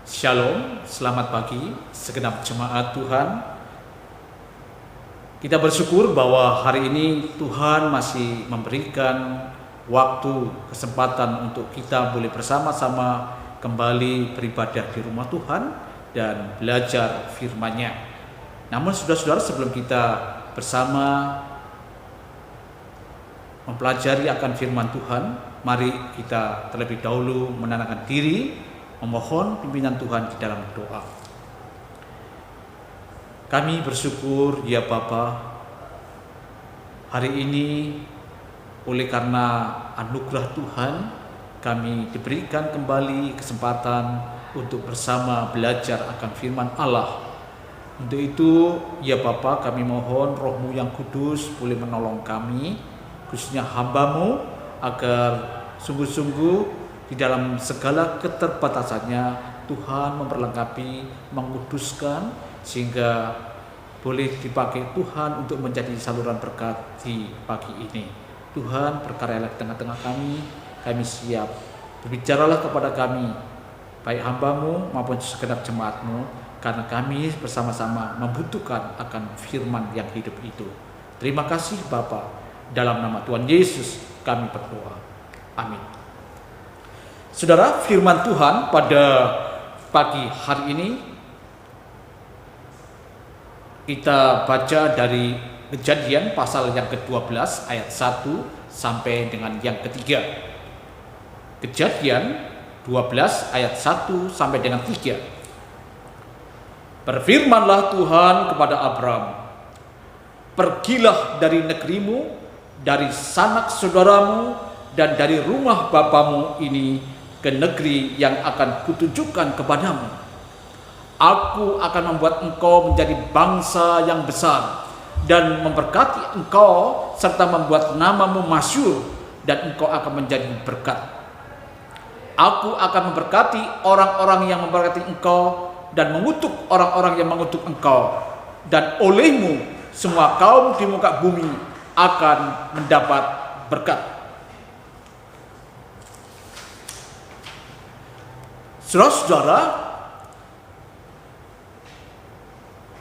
Shalom, selamat pagi segenap jemaat Tuhan. Kita bersyukur bahwa hari ini Tuhan masih memberikan waktu, kesempatan untuk kita boleh bersama-sama kembali beribadah di rumah Tuhan dan belajar firman-Nya. Namun saudara-saudara, sebelum kita bersama mempelajari akan firman Tuhan, mari kita terlebih dahulu menenangkan diri, memohon pimpinan Tuhan di dalam doa. Kami bersyukur ya Bapa, hari ini oleh karena anugerah Tuhan kami diberikan kembali kesempatan untuk bersama belajar akan firman Allah. Untuk itu ya Bapa, kami mohon Roh-Mu yang kudus boleh menolong kami, khususnya hamba-Mu, agar sungguh-sungguh di dalam segala keterbatasannya Tuhan memperlengkapi, menguduskan, sehingga boleh dipakai Tuhan untuk menjadi saluran berkat di pagi ini. Tuhan berkaryalah di tengah-tengah kami siap. Berbicaralah kepada kami, baik hamba-Mu maupun segenap jemaat-Mu, karena kami bersama-sama membutuhkan akan firman yang hidup itu. Terima kasih Bapa, dalam nama Tuhan Yesus kami berdoa. Amin. Saudara, firman Tuhan pada pagi hari ini kita baca dari Kejadian pasal yang ke-12 ayat 1 sampai dengan yang ketiga. Kejadian 12 ayat 1 sampai dengan 3. Berfirmanlah Tuhan kepada Abram, "Pergilah dari negerimu, dari sanak saudaramu, dan dari rumah bapamu ini ke negeri yang akan kutunjukkan kepadamu. Aku akan membuat engkau menjadi bangsa yang besar dan memberkati engkau serta membuat namamu masyhur, dan engkau akan menjadi berkat. Aku akan memberkati orang-orang yang memberkati engkau dan mengutuk orang-orang yang mengutuk engkau, dan olehmu semua kaum di muka bumi akan mendapat berkat." Saudara-saudara,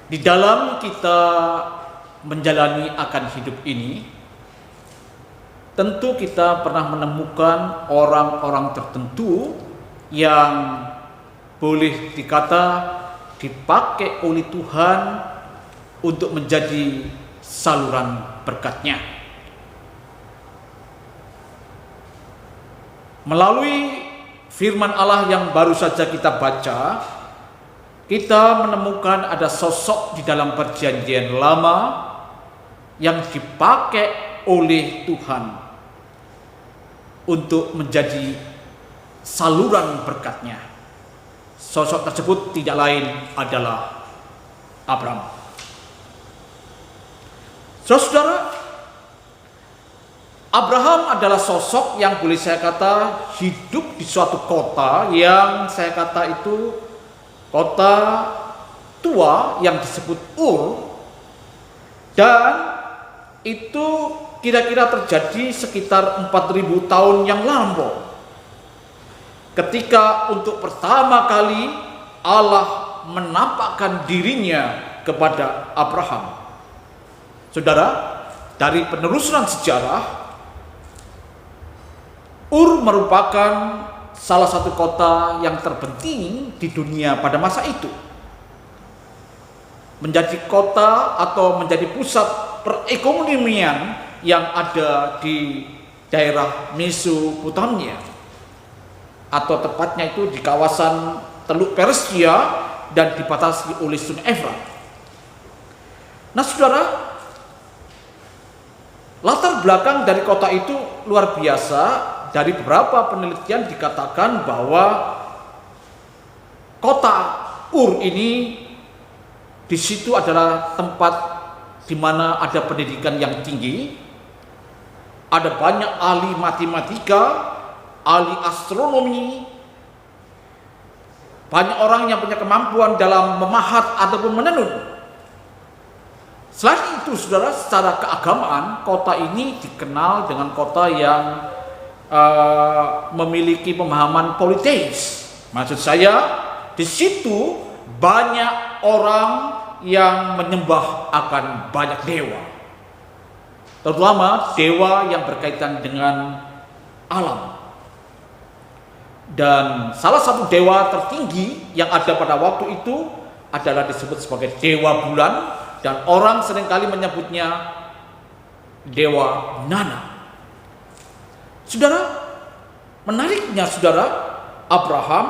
di dalam kita menjalani akan hidup ini, tentu kita pernah menemukan orang-orang tertentu yang boleh dikata dipakai oleh Tuhan untuk menjadi saluran berkat-Nya. Melalui firman Allah yang baru saja kita baca, kita menemukan ada sosok di dalam perjanjian lama yang dipakai oleh Tuhan untuk menjadi saluran berkat-Nya. Sosok tersebut tidak lain adalah Abram. Saudara, Abraham adalah sosok yang boleh saya kata hidup di suatu kota yang saya kata itu kota tua yang disebut Ur, dan itu kira-kira terjadi sekitar 4000 tahun yang lampau, ketika untuk pertama kali Allah menampakkan dirinya kepada Abraham. Saudara, dari penelusuran sejarah, Ur merupakan salah satu kota yang terpenting di dunia pada masa itu. Menjadi kota atau menjadi pusat perekonomian yang ada di daerah Mesopotamia, atau tepatnya itu di kawasan Teluk Persia dan dibatasi oleh Sungai Efrat. Nah saudara, latar belakang dari kota itu luar biasa. Dari beberapa penelitian dikatakan bahwa kota Ur ini di situ adalah tempat di mana ada pendidikan yang tinggi, ada banyak ahli matematika, ahli astronomi, banyak orang yang punya kemampuan dalam memahat ataupun menenun. Selain itu, saudara, secara keagamaan kota ini dikenal dengan kota yang memiliki pemahaman politeis. Maksud saya, di situ banyak orang yang menyembah akan banyak dewa, terutama dewa yang berkaitan dengan alam. Dan salah satu dewa tertinggi yang ada pada waktu itu adalah disebut sebagai dewa bulan, dan orang seringkali menyebutnya dewa Nana. Saudara, menariknya saudara, Abraham,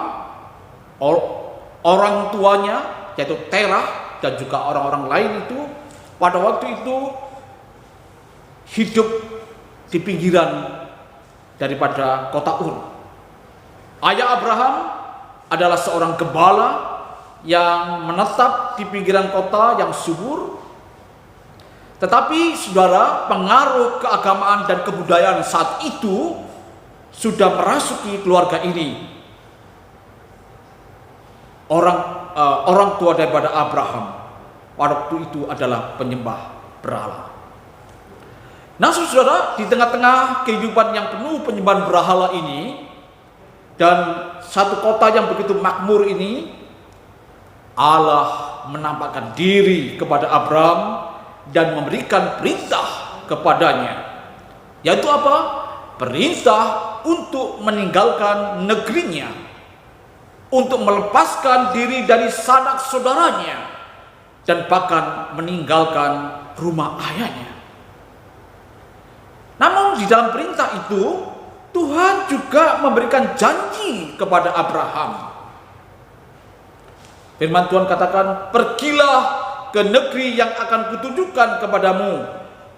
orang tuanya yaitu Terah dan juga orang-orang lain itu pada waktu itu hidup di pinggiran daripada kota Ur. Ayah Abraham adalah seorang gembala yang menetap di pinggiran kota yang subur. Tetapi saudara, pengaruh keagamaan dan kebudayaan saat itu sudah merasuki keluarga ini. Orang tua daripada Abraham waktu itu adalah penyembah berhala. Nah saudara, di tengah-tengah kehidupan yang penuh penyembahan berhala ini dan satu kota yang begitu makmur ini, Allah menampakkan diri kepada Abraham dan memberikan perintah kepadanya, yaitu apa? Perintah untuk meninggalkan negerinya, untuk melepaskan diri dari sanak saudaranya, dan bahkan meninggalkan rumah ayahnya. Namun di dalam perintah itu, Tuhan juga memberikan janji kepada Abraham. Firman Tuhan katakan, "Pergilah ke negeri yang akan kutunjukkan kepadamu.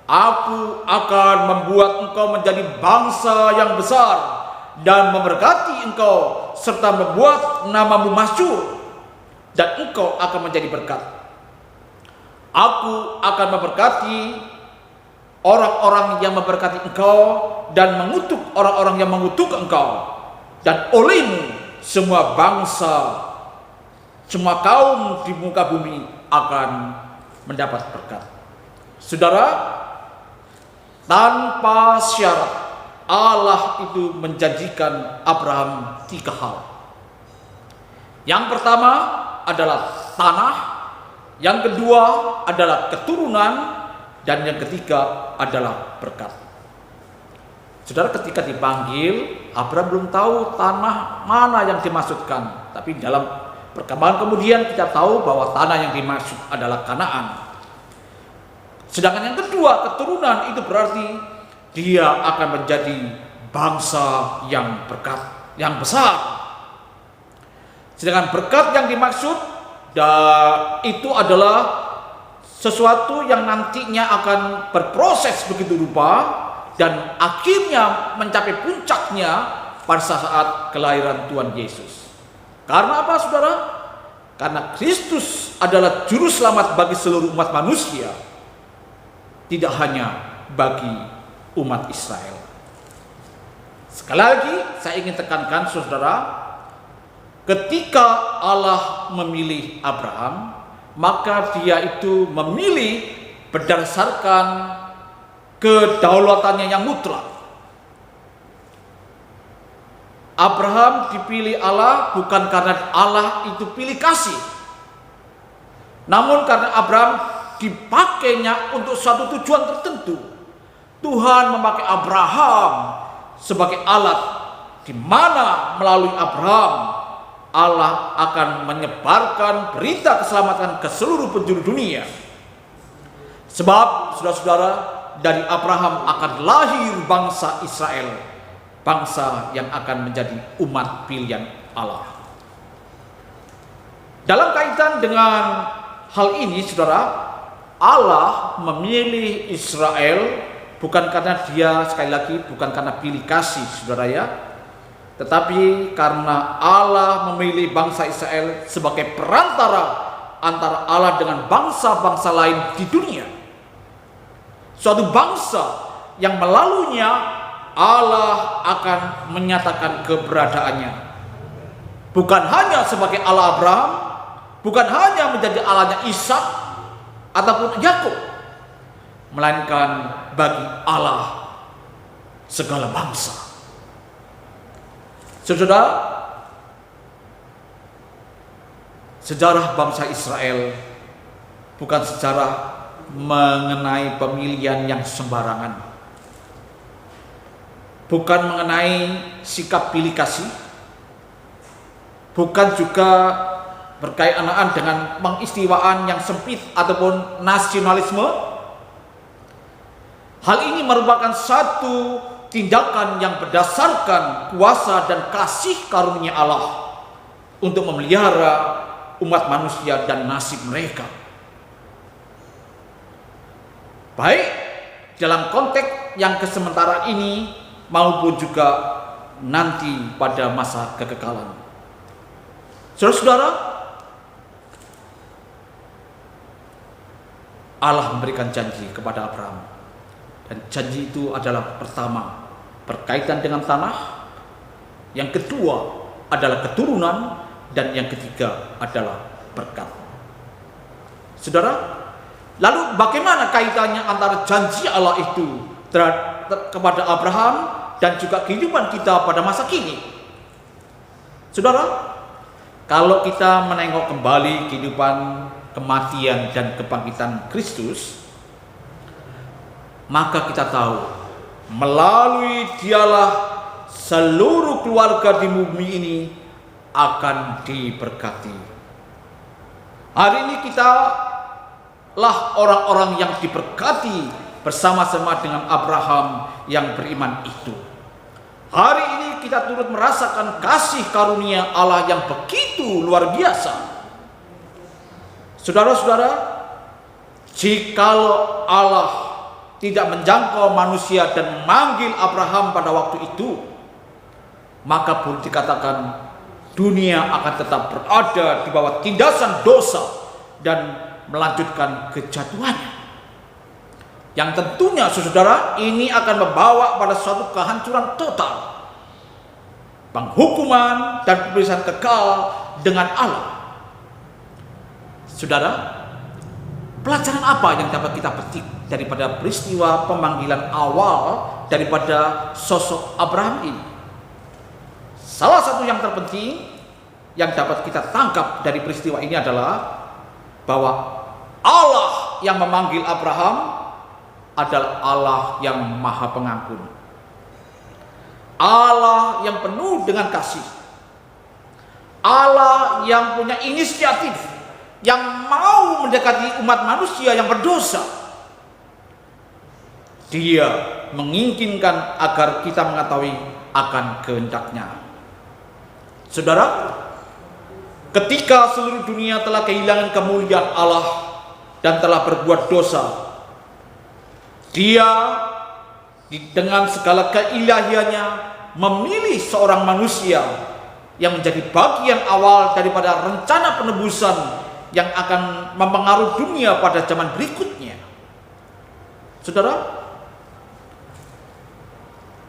Aku akan membuat engkau menjadi bangsa yang besar dan memberkati engkau, serta membuat namamu masyhur, dan engkau akan menjadi berkat. Aku akan memberkati orang-orang yang memberkati engkau dan mengutuk orang-orang yang mengutuk engkau, dan olehmu semua bangsa, semua kaum di muka bumi akan mendapat berkat." Saudara, tanpa syarat Allah itu menjanjikan Abraham 3 hal. Yang pertama adalah tanah, yang kedua adalah keturunan, dan yang ketiga adalah berkat. Saudara, ketika dipanggil, Abraham belum tahu tanah mana yang dimaksudkan, tapi dalam perkembangan kemudian kita tahu bahwa tanah yang dimaksud adalah Kanaan. Sedangkan yang kedua, keturunan, itu berarti dia akan menjadi bangsa yang berkat, yang besar. Sedangkan berkat yang dimaksud itu adalah sesuatu yang nantinya akan berproses begitu rupa dan akhirnya mencapai puncaknya pada saat kelahiran Tuhan Yesus. Karena apa saudara? Karena Kristus adalah juru selamat bagi seluruh umat manusia, tidak hanya bagi umat Israel. Sekali lagi saya ingin tekankan saudara, ketika Allah memilih Abraham, maka dia itu memilih berdasarkan kedaulatannya yang mutlak. Abraham dipilih Allah bukan karena Allah itu pilih kasih, namun karena Abraham dipakainya untuk suatu tujuan tertentu. Tuhan memakai Abraham sebagai alat di mana melalui Abraham Allah akan menyebarkan berita keselamatan ke seluruh penjuru dunia. Sebab saudara-saudara, dari Abraham akan lahir bangsa Israel, bangsa yang akan menjadi umat pilihan Allah. Dalam kaitan dengan hal ini saudara, Allah memilih Israel bukan karena dia, sekali lagi, bukan karena pilih kasih saudara ya, tetapi karena Allah memilih bangsa Israel sebagai perantara antara Allah dengan bangsa-bangsa lain di dunia. Suatu bangsa yang melaluinya Allah akan menyatakan keberadaannya. Bukan hanya sebagai Allah Abraham, bukan hanya menjadi Allahnya Ishak ataupun Yakub, melainkan bagi Allah segala bangsa. Saudara, sejarah bangsa Israel bukan sejarah mengenai pemilihan yang sembarangan, bukan mengenai sikap pilih kasih, bukan juga berkaitan dengan pengistiwaan yang sempit ataupun nasionalisme. Hal ini merupakan satu tindakan yang berdasarkan kuasa dan kasih karunia Allah untuk memelihara umat manusia dan nasib mereka. Baik dalam konteks yang kesementara ini maupun juga nanti pada masa kekekalan. Saudara-saudara, Allah memberikan janji kepada Abraham. Dan janji itu adalah pertama berkaitan dengan tanah, yang kedua adalah keturunan, dan yang ketiga adalah berkat. Saudara, lalu bagaimana kaitannya antara janji Allah itu kepada Abraham dan juga kehidupan kita pada masa kini? Saudara, kalau kita menengok kembali kehidupan, kematian, dan kebangkitan Kristus, maka kita tahu melalui Dialah seluruh keluarga di bumi ini akan diberkati. Hari ini kita lah orang-orang yang diberkati bersama-sama dengan Abraham yang beriman itu. Hari ini kita turut merasakan kasih karunia Allah yang begitu luar biasa. Saudara-saudara, jikalau Allah tidak menjangkau manusia dan memanggil Abraham pada waktu itu, maka boleh dikatakan dunia akan tetap berada di bawah tindasan dosa dan melanjutkan kejatuhannya. Yang tentunya saudara, ini akan membawa pada suatu kehancuran total, penghukuman dan pemeriksaan kekal dengan Allah. Saudara, pelajaran apa yang dapat kita petik daripada peristiwa pemanggilan awal daripada sosok Abraham ini? Salah satu yang terpenting yang dapat kita tangkap dari peristiwa ini adalah bahwa Allah yang memanggil Abraham adalah Allah yang Maha Pengampun, Allah yang penuh dengan kasih, Allah yang punya inisiatif, yang mau mendekati umat manusia yang berdosa. Dia menginginkan agar kita mengetahui akan kehendak-Nya. Saudara, ketika seluruh dunia telah kehilangan kemuliaan Allah dan telah berbuat dosa, Dia dengan segala keilahiannya memilih seorang manusia yang menjadi bagian awal daripada rencana penebusan yang akan mempengaruhi dunia pada zaman berikutnya. Saudara,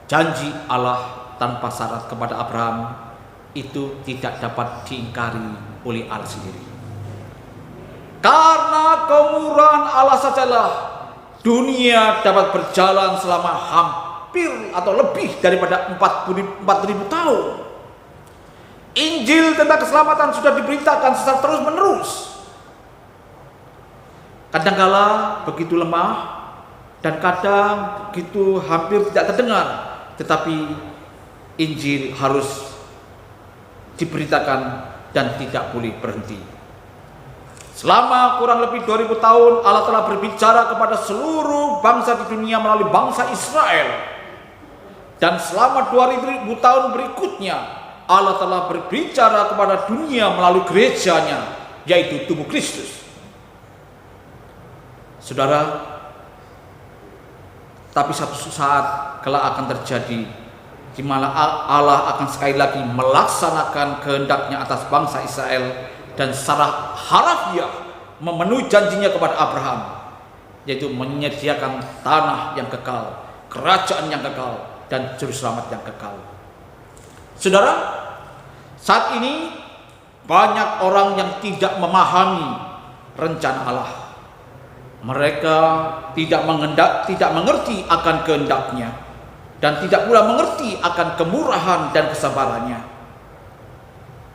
janji Allah tanpa syarat kepada Abraham itu tidak dapat diingkari oleh Allah sendiri. Karena kemurahan Allah sajalah dunia dapat berjalan selama hampir atau lebih daripada 4.000 tahun. Injil tentang keselamatan sudah diberitakan secara terus menerus. Kadangkala begitu lemah dan kadang begitu hampir tidak terdengar, tetapi Injil harus diberitakan dan tidak boleh berhenti. Selama kurang lebih 2000 tahun Allah telah berbicara kepada seluruh bangsa di dunia melalui bangsa Israel. Dan selama 2000 tahun berikutnya Allah telah berbicara kepada dunia melalui gerejanya, yaitu tubuh Kristus. Saudara, tapi satu saat kelak akan terjadi di mana Allah akan sekali lagi melaksanakan kehendak-Nya atas bangsa Israel dan secara harafiah memenuhi janjinya kepada Abraham, yaitu menyediakan tanah yang kekal, kerajaan yang kekal, dan juru selamat yang kekal. Saudara, saat ini banyak orang yang tidak memahami rencana Allah. Mereka tidak mengerti akan kehendak-Nya dan tidak pula mengerti akan kemurahan dan kesabarannya.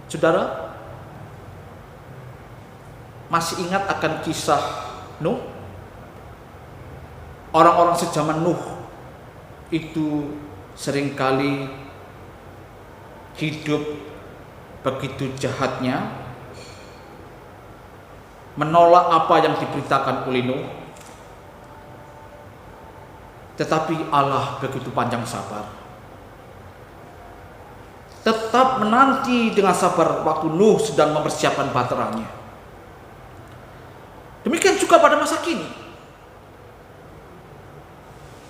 Saudara, masih ingat akan kisah Nuh? Orang-orang sejaman Nuh itu seringkali hidup begitu jahatnya, menolak apa yang diberitakan oleh Nuh. Tetapi Allah begitu panjang sabar, tetap menanti dengan sabar waktu Nuh sedang mempersiapkan baterainya. Demikian juga pada masa kini.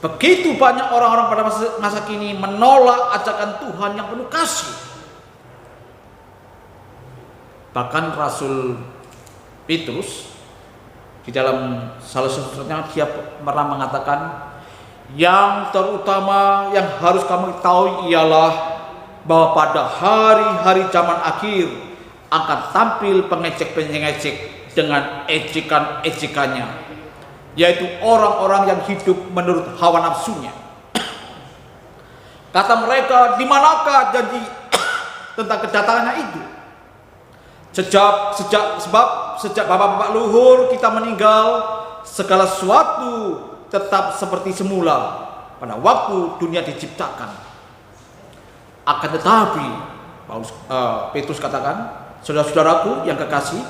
Begitu banyak orang-orang pada masa kini menolak ajakan Tuhan yang penuh kasih. Bahkan Rasul Petrus di dalam salah satunya dia pernah mengatakan, yang terutama yang harus kamu ketahui ialah bahwa pada hari-hari zaman akhir akan tampil pengecek-pengecek dengan ejekan-ejekannya, yaitu orang-orang yang hidup menurut hawa nafsunya. Kata mereka, di manakah janji tentang kedatangannya itu? Sebab sejak bapak-bapak luhur kita meninggal, segala sesuatu tetap seperti semula pada waktu dunia diciptakan. Akan tetapi, Petrus katakan, saudara-saudaraku yang kekasih,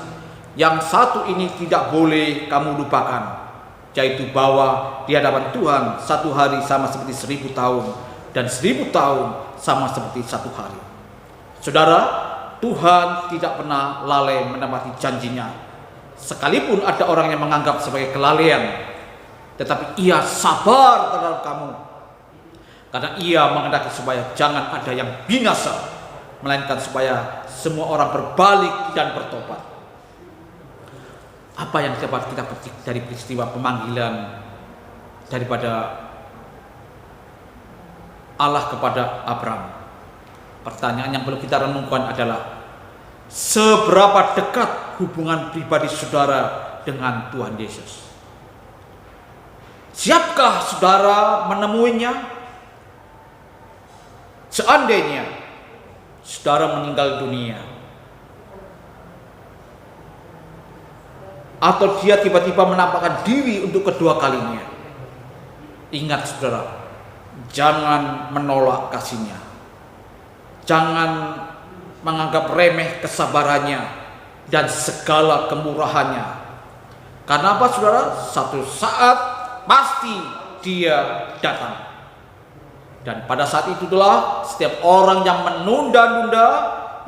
yang satu ini tidak boleh kamu lupakan, yaitu bahwa di hadapan Tuhan satu hari sama seperti 1000 tahun, dan 1000 tahun sama seperti satu hari. Saudara, Tuhan tidak pernah lalai menepati janjinya. Sekalipun ada orang yang menganggap sebagai kelalaian, tetapi ia sabar terhadap kamu, karena ia menghendaki supaya jangan ada yang binasa, melainkan supaya semua orang berbalik dan bertobat. Apa yang dapat kita petik dari peristiwa pemanggilan daripada Allah kepada Abraham? Pertanyaan yang perlu kita renungkan adalah, seberapa dekat hubungan pribadi saudara dengan Tuhan Yesus? Siapkah saudara menemuinya? Seandainya saudara meninggal dunia, atau dia tiba-tiba menampakkan diri untuk kedua kalinya, ingat saudara, jangan menolak kasihnya, jangan menganggap remeh kesabarannya dan segala kemurahannya. Karena apa saudara? Satu saat pasti dia datang. Dan pada saat itulah setiap orang yang menunda-nunda,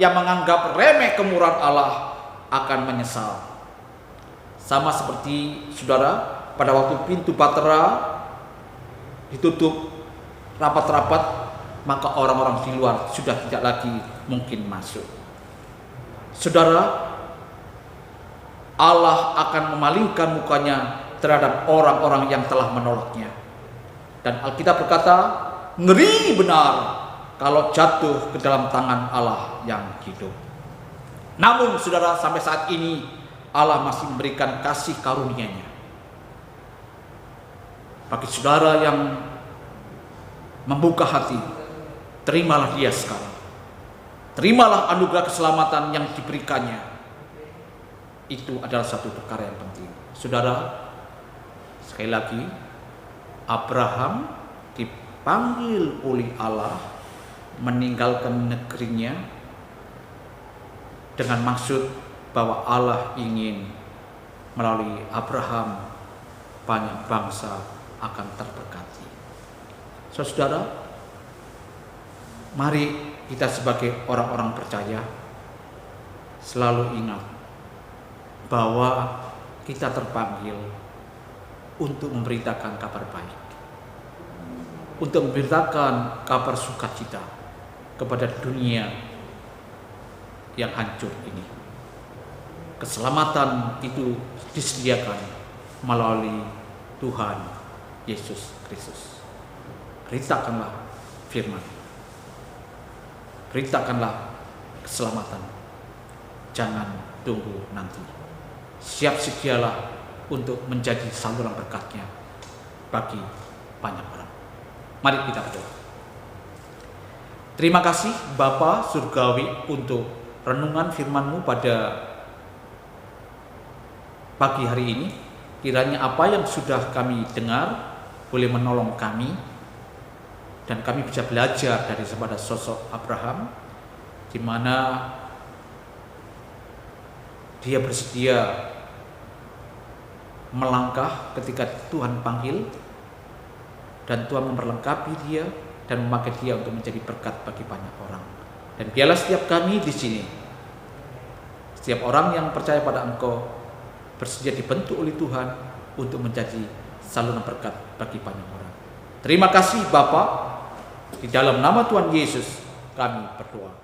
yang menganggap remeh kemurahan Allah akan menyesal. Sama seperti saudara, pada waktu pintu Bahtera ditutup rapat-rapat, maka orang-orang di luar sudah tidak lagi mungkin masuk. Saudara, Allah akan memalingkan mukanya terhadap orang-orang yang telah menolaknya. Dan Alkitab berkata, ngeri benar kalau jatuh ke dalam tangan Allah yang hidup. Namun saudara, sampai saat ini Allah masih memberikan kasih karunia-Nya. Bagi saudara yang membuka hati, terimalah dia sekarang. Terimalah anugerah keselamatan yang diberikannya. Itu adalah satu perkara yang penting. Saudara, sekali lagi, Abraham dipanggil oleh Allah meninggalkan negerinya dengan maksud bahwa Allah ingin melalui Abraham banyak bangsa akan terberkati. Saudara, mari kita sebagai orang-orang percaya selalu ingat bahwa kita terpanggil untuk memberitakan kabar baik, untuk memberitakan kabar sukacita kepada dunia yang hancur ini. Keselamatan itu disediakan melalui Tuhan Yesus Kristus. Beritakanlah firman, beritakanlah keselamatan. Jangan tunggu nanti. Siap sedialah untuk menjadi saluran berkat-Nya bagi banyak orang. Mari kita berdoa. Terima kasih Bapa Surgawi untuk renungan firman-Mu pada pagi hari ini. Kiranya apa yang sudah kami dengar boleh menolong kami, dan kami bisa belajar dari pada sosok Abraham, di mana dia bersedia melangkah ketika Tuhan panggil, dan Tuhan memperlengkapi dia dan memakai dia untuk menjadi berkat bagi banyak orang. Dan biarlah setiap kami di sini, setiap orang yang percaya pada Engkau, bersedia dibentuk oleh Tuhan untuk menjadi saluran berkat bagi banyak orang. Terima kasih Bapa, di dalam nama Tuhan Yesus kami berdoa.